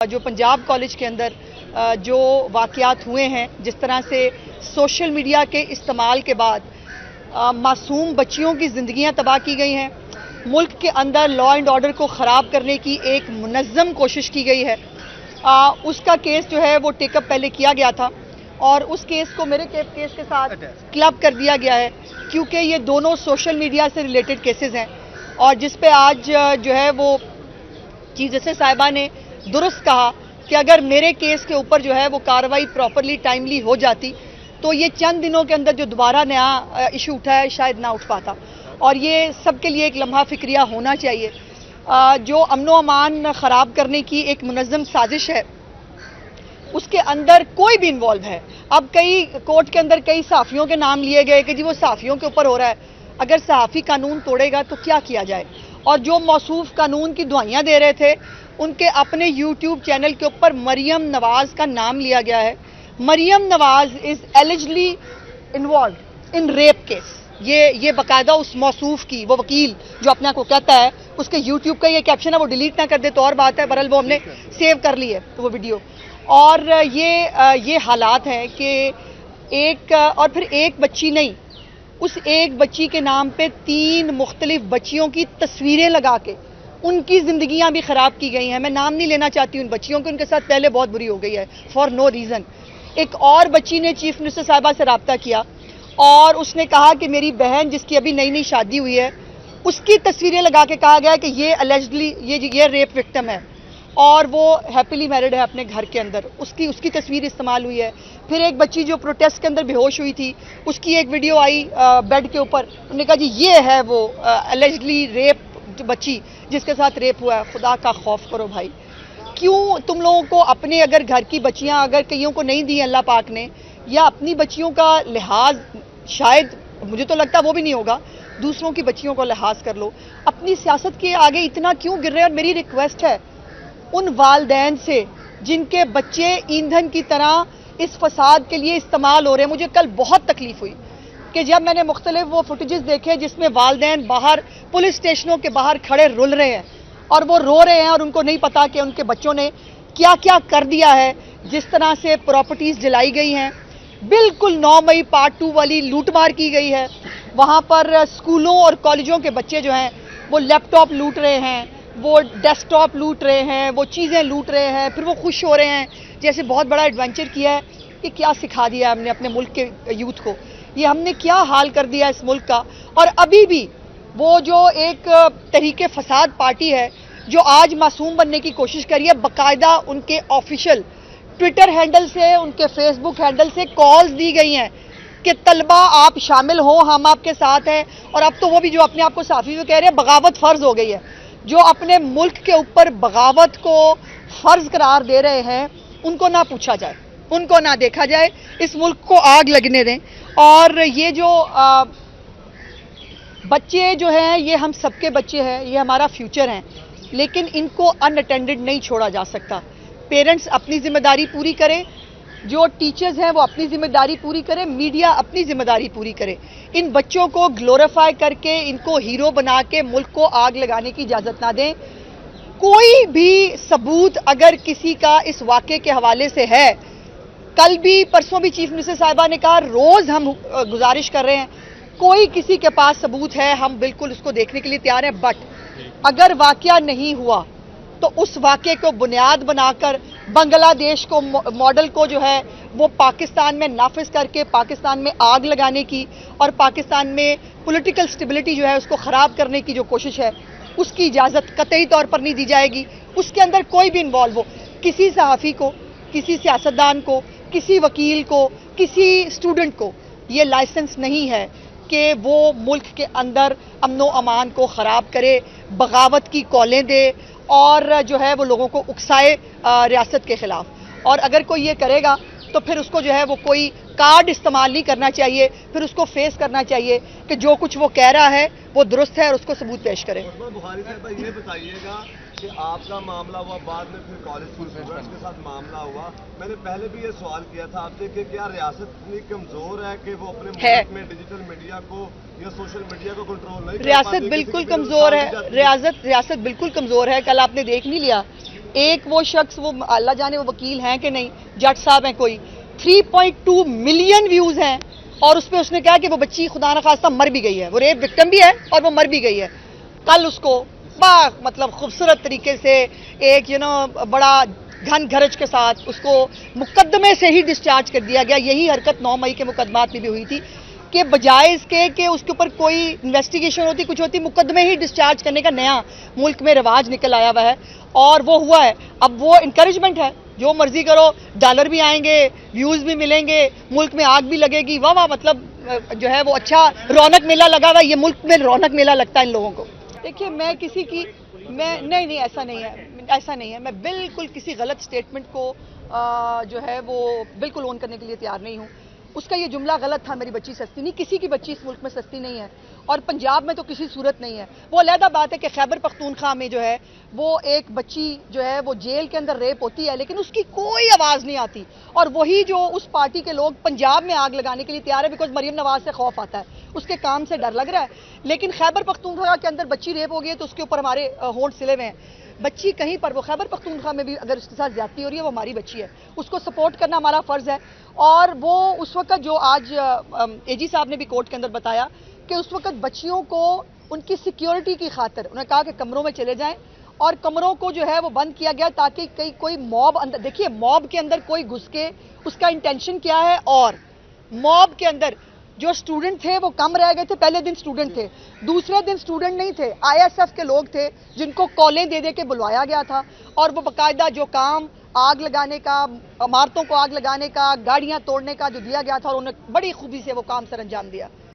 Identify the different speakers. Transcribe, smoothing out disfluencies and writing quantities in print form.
Speaker 1: جو پنجاب کالج کے اندر جو واقعات ہوئے ہیں، جس طرح سے سوشل میڈیا کے استعمال کے بعد معصوم بچیوں کی زندگیاں تباہ کی گئی ہیں، ملک کے اندر لا اینڈ آرڈر کو خراب کرنے کی ایک منظم کوشش کی گئی ہے، اس کا کیس جو ہے وہ ٹیک اپ پہلے کیا گیا تھا اور اس کیس کو میرے کیس کے ساتھ کلب کر دیا گیا ہے، کیونکہ یہ دونوں سوشل میڈیا سے ریلیٹڈ کیسز ہیں اور جس پہ آج جو ہے وہ چیف جسٹس صاحبہ نے درست کہا کہ اگر میرے کیس کے اوپر جو ہے وہ کارروائی پراپرلی ٹائملی ہو جاتی تو یہ چند دنوں کے اندر جو دوبارہ نیا ایشو اٹھا ہے شاید نہ اٹھ پاتا، اور یہ سب کے لیے ایک لمحہ فکریہ ہونا چاہیے۔ جو امن و امان خراب کرنے کی ایک منظم سازش ہے، اس کے اندر کوئی بھی انوالو ہے۔ اب کئی کورٹ کے اندر کئی صحافیوں کے نام لیے گئے کہ جی وہ صحافیوں کے اوپر ہو رہا ہے، اگر صحافی قانون توڑے گا تو کیا کیا جائے؟ اور جو موصوف قانون کی دعائیاں دے رہے تھے، ان کے اپنے یوٹیوب چینل کے اوپر مریم نواز کا نام لیا گیا ہے۔ مریم نواز از ایلیجلی انوالوڈ ان ریپ کیس۔ یہ باقاعدہ اس موصوف کی، وہ وکیل جو اپنے آپ کو کہتا ہے، اس کے یوٹیوب کا یہ کیپشن ہے، وہ ڈیلیٹ نہ کر دے تو اور بات ہے، برحال وہ ہم نے سیو کر لی ہے وہ ویڈیو۔ اور یہ حالات ہیں کہ اور پھر ایک بچی نہیں، اس ایک بچی کے نام پہ 3 مختلف بچیوں کی تصویریں لگا کے ان کی زندگیاں بھی خراب کی گئی ہیں۔ میں نام نہیں لینا چاہتی ان بچیوں کے، ان کے ساتھ پہلے بہت بری ہو گئی ہے فار نو ریزن۔ ایک اور بچی نے چیف منسٹر صاحبہ سے رابطہ کیا اور اس نے کہا کہ میری بہن جس کی ابھی نئی شادی ہوئی ہے، اس کی تصویریں لگا کے کہا گیا کہ یہ الیجڈلی یہ ریپ وکٹم ہے اور وہ ہیپیلی میرڈ ہے اپنے گھر کے اندر، اس کی تصویر استعمال ہوئی ہے۔ پھر ایک بچی جو پروٹیسٹ کے اندر بے ہوش ہوئی تھی، اس کی ایک ویڈیو آئی بیڈ کے اوپر، انہوں نے کہا جی یہ ہے وہ الیجڈلی ریپ بچی جس کے ساتھ ریپ ہوا ہے۔ خدا کا خوف کرو بھائی، کیوں تم لوگوں کو اپنے اگر گھر کی بچیاں اگر کئیوں کو نہیں دی اللہ پاک نے، یا اپنی بچیوں کا لحاظ شاید مجھے تو لگتا وہ بھی نہیں ہوگا، دوسروں کی بچیوں کو لحاظ کر لو، اپنی سیاست کے آگے اتنا کیوں گر رہے ہیں؟ اور میری ریکویسٹ ہے ان والدین سے جن کے بچے ایندھن کی طرح اس فساد کے لیے استعمال ہو رہے ہیں۔ مجھے کل بہت تکلیف ہوئی کہ جب میں نے مختلف وہ فوٹیجز دیکھے جس میں والدین باہر پولیس اسٹیشنوں کے باہر کھڑے رل رہے ہیں اور وہ رو رہے ہیں اور ان کو نہیں پتا کہ ان کے بچوں نے کیا کیا کر دیا ہے، جس طرح سے پراپرٹیز جلائی گئی ہیں، بالکل 9 مئی پارٹ 2 والی لوٹ مار کی گئی ہے۔ وہاں پر اسکولوں اور کالجوں کے بچے جو ہیں وہ لیپ ٹاپ لوٹ رہے ہیں، وہ ڈیسک ٹاپ لوٹ رہے ہیں، وہ چیزیں لوٹ رہے ہیں، پھر وہ خوش ہو رہے ہیں جیسے بہت بڑا ایڈونچر کیا ہے کہ کیا سکھا دیا ہم نے اپنے ملک کے یوتھ کو، یہ ہم نے کیا حال کر دیا اس ملک کا۔ اور ابھی بھی وہ جو ایک تحریک فساد پارٹی ہے جو آج معصوم بننے کی کوشش کری ہے، باقاعدہ ان کے آفیشیل ٹویٹر ہینڈل سے، ان کے فیس بک ہینڈل سے کالز دی گئی ہیں کہ طلبہ آپ شامل ہوں، ہم آپ کے ساتھ ہیں۔ اور اب تو وہ بھی جو اپنے آپ کو صحافی کہہ رہے ہیں بغاوت فرض ہو گئی ہے، جو اپنے ملک کے اوپر بغاوت کو فرض قرار دے رہے ہیں ان کو نہ پوچھا جائے، ان کو نہ دیکھا جائے، اس ملک کو آگ لگنے دیں۔ اور یہ جو بچے جو ہیں یہ ہم سب کے بچے ہیں، یہ ہمارا فیوچر ہیں، لیکن ان کو ان اٹینڈڈ نہیں چھوڑا جا سکتا۔ پیرنٹس اپنی ذمہ داری پوری کریں، جو ٹیچرز ہیں وہ اپنی ذمہ داری پوری کریں، میڈیا اپنی ذمہ داری پوری کرے۔ ان بچوں کو گلوریفائی کر کے ان کو ہیرو بنا کے ملک کو آگ لگانے کی اجازت نہ دیں۔ کوئی بھی ثبوت اگر کسی کا اس واقعے کے حوالے سے ہے، کل بھی پرسوں بھی چیف منسٹر صاحبہ نے کہا روز ہم گزارش کر رہے ہیں، کوئی کسی کے پاس ثبوت ہے ہم بالکل اس کو دیکھنے کے لیے تیار ہیں، بٹ اگر واقعہ نہیں ہوا تو اس واقعے کو بنیاد بنا کر بنگلہ دیش کو ماڈل کو جو ہے وہ پاکستان میں نافذ کر کے پاکستان میں آگ لگانے کی اور پاکستان میں پولیٹیکل سٹیبلٹی جو ہے اس کو خراب کرنے کی جو کوشش ہے، اس کی اجازت قطعی طور پر نہیں دی جائے گی۔ اس کے اندر کوئی بھی انوالو ہو، کسی صحافی کو، کسی سیاستدان کو، کسی وکیل کو، کسی اسٹوڈنٹ کو یہ لائسنس نہیں ہے کہ وہ ملک کے اندر امن و امان کو خراب کرے، بغاوت کی کالیں دے اور جو ہے وہ لوگوں کو اکسائے ریاست کے خلاف۔ اور اگر کوئی یہ کرے گا تو پھر اس کو جو ہے وہ کوئی کارڈ استعمال نہیں کرنا چاہیے، پھر اس کو فیس کرنا چاہیے کہ جو کچھ وہ کہہ رہا ہے وہ درست ہے اور اس کو ثبوت پیش کرے۔
Speaker 2: بخاری صاحبہ یہ بتائیے گا کہ آپ کا معاملہ ہوا، بعد میں پھر کالج اسٹوڈنٹس کے ساتھ معاملہ ہوا، میں نے پہلے بھی یہ سوال کیا تھا آپ سے کہ کیا ریاست اتنی کمزور ہے کہ وہ اپنے ملک میں ڈیجیٹل میڈیا کو یا سوشل میڈیا کو کنٹرول نہیں کر پاتی؟
Speaker 1: ریاست بالکل کمزور ہے، ریاست بالکل کمزور ہے۔ کل آپ نے دیکھ نہیں لیا ایک وہ شخص، وہ اللہ جانے وہ وکیل ہیں کہ نہیں، جج صاحب ہیں کوئی، 3.2 ملین ویوز ہیں، اور اس پہ اس نے کہا کہ وہ بچی خدا نخواستہ مر بھی گئی ہے، وہ ریپ وکٹم بھی ہے اور وہ مر بھی گئی ہے. کل اس کو مطلب خوبصورت طریقے سے ایک بڑا گھن گھرج کے ساتھ اس کو مقدمے سے ہی ڈسچارج کر دیا گیا. یہی حرکت 9 مئی کے مقدمات میں بھی ہوئی تھی کہ بجائے اس کے کہ اس کے اوپر کوئی انویسٹیگیشن ہوتی، کچھ ہوتی، مقدمے ہی ڈسچارج کرنے کا نیا ملک میں رواج نکل آیا ہوا ہے، اور وہ ہوا ہے. اب وہ انکریجمنٹ ہے، جو مرضی کرو، ڈالر بھی آئیں گے، ویوز بھی ملیں گے، ملک میں آگ بھی لگے گی، واہ واہ، مطلب جو ہے وہ اچھا رونق میلہ لگا ہوا ہے. یہ ملک میں رونق میلہ لگتا ہے ان لوگوں کو. دیکھیے میں کسی کی نہیں ایسا نہیں ہے. میں بالکل کسی غلط سٹیٹمنٹ کو جو ہے وہ بالکل اون کرنے کے لیے تیار نہیں ہوں. اس کا یہ جملہ غلط تھا، میری بچی سستی نہیں، کسی کی بچی اس ملک میں سستی نہیں ہے، اور پنجاب میں تو کسی صورت نہیں ہے. وہ علیحدہ بات ہے کہ خیبر پختونخوا میں جو ہے وہ ایک بچی جو ہے وہ جیل کے اندر ریپ ہوتی ہے، لیکن اس کی کوئی آواز نہیں آتی، اور وہی جو اس پارٹی کے لوگ پنجاب میں آگ لگانے کے لیے تیار ہے، بیکاز مریم نواز سے خوف آتا ہے، اس کے کام سے ڈر لگ رہا ہے. لیکن خیبر پختونخوا کے اندر بچی ریپ ہو گئی ہے تو اس کے اوپر ہمارے ہونٹ سلے ہوئے ہیں. بچی کہیں پر، وہ خیبر پختونخوا میں بھی اگر اس کے ساتھ زیادتی ہو رہی ہے، وہ ہماری بچی ہے، اس کو سپورٹ کرنا ہمارا فرض ہے. اور وہ اس وقت جو آج اے جی صاحب نے بھی کورٹ کے اندر بتایا کہ اس وقت بچیوں کو ان کی سیکیورٹی کی خاطر انہوں نے کہا کہ کمروں میں چلے جائیں، اور کمروں کو جو ہے وہ بند کیا گیا تاکہ کوئی موب اندر، دیکھیے موب کے اندر کوئی گھس کے اس کا انٹینشن کیا ہے، اور موب کے اندر جو سٹوڈنٹ تھے وہ کم رہ گئے تھے. پہلے دن سٹوڈنٹ تھے، دوسرے دن سٹوڈنٹ نہیں تھے، آئی ایس ایف کے لوگ تھے جن کو کالیں دے کے بلوایا گیا تھا، اور وہ باقاعدہ جو کام آگ لگانے کا، عمارتوں کو آگ لگانے کا، گاڑیاں توڑنے کا جو دیا گیا تھا، اور انہوں نے بڑی خوبی سے وہ کام سر انجام دیا.